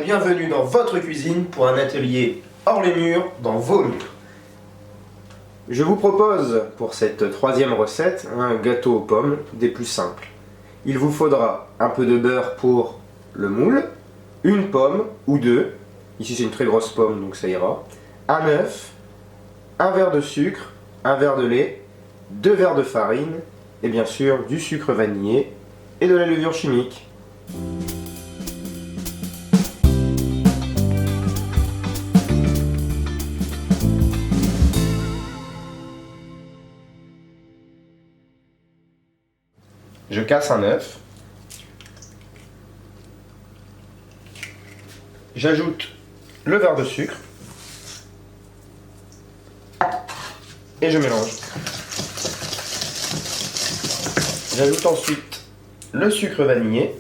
bienvenue dans votre cuisine pour un atelier hors les murs, dans vos murs. Je vous propose pour cette troisième recette un gâteau aux pommes des plus simples. Il vous faudra un peu de beurre pour le moule, une pomme ou deux, ici c'est une très grosse pomme donc ça ira, un œuf, un verre de sucre, un verre de lait, 2 verres de farine et bien sûr du sucre vanillé et de la levure chimique. Je casse un œuf. J'ajoute le verre de sucre. Et je mélange. J'ajoute ensuite le sucre vanillé.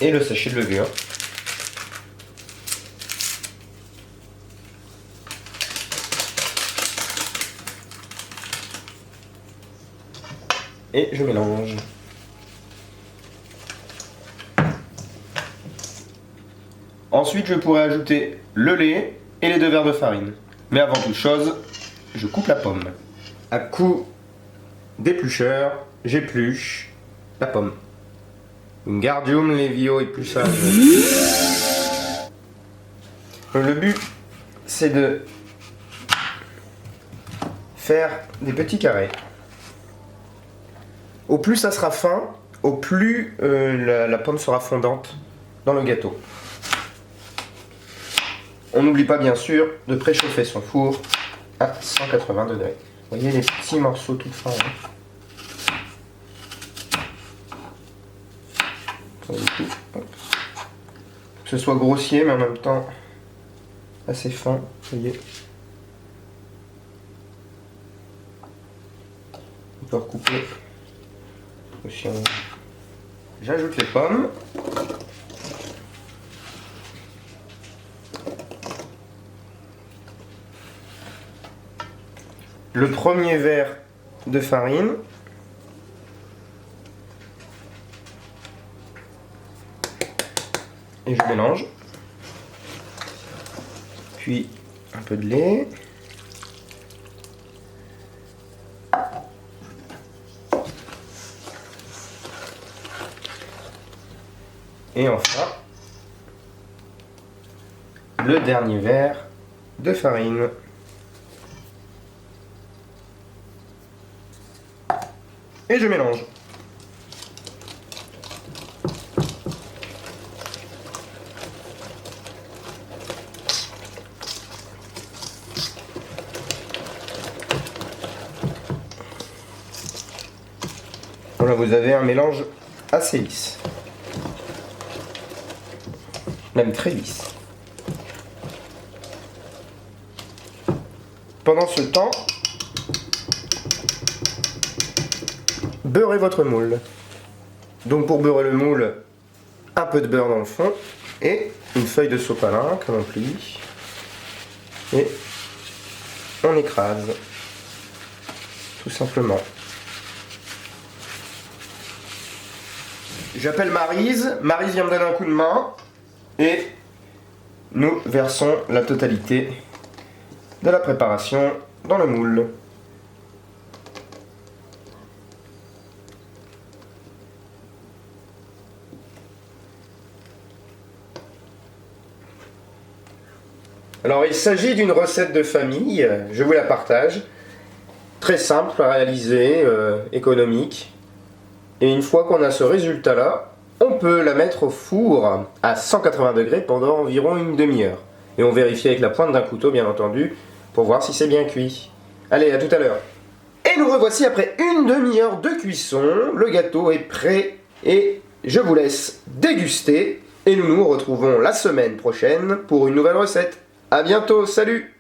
Et le sachet de levure. Et je mélange. Ensuite, je pourrais ajouter le lait et les 2 verres de farine. Mais avant toute chose, je coupe la pomme. À coup d'éplucheur, j'épluche la pomme. Wingardium Leviosa. Le but, c'est de faire des petits carrés. Au plus ça sera fin, au plus la pomme sera fondante dans le gâteau. On n'oublie pas bien sûr de préchauffer son four à 180 degrés. Vous voyez les petits morceaux tout fins. Que ce soit grossier mais en même temps assez fin. Vous voyez. On peut recouper. J'ajoute les pommes. Le premier verre de farine. Et je mélange. Puis un peu de lait. Et enfin, le dernier verre de farine. Et je mélange. Voilà, vous avez un mélange assez lisse. Même très lisse. Pendant ce temps, beurrez votre moule. Donc pour beurrer le moule, un peu de beurre dans le fond et une feuille de sopalin que l'on plie. Et on écrase, tout simplement. J'appelle Maryse. Maryse vient me donner un coup de main. Et nous versons la totalité de la préparation dans le moule. Alors il s'agit d'une recette de famille, je vous la partage. Très simple à réaliser, économique. Et une fois qu'on a ce résultat-là, on peut la mettre au four à 180 degrés pendant environ une demi-heure. Et on vérifie avec la pointe d'un couteau, bien entendu, pour voir si c'est bien cuit. Allez, à tout à l'heure. Et nous revoici après une demi-heure de cuisson. Le gâteau est prêt et je vous laisse déguster. Et nous nous retrouvons la semaine prochaine pour une nouvelle recette. A bientôt, salut!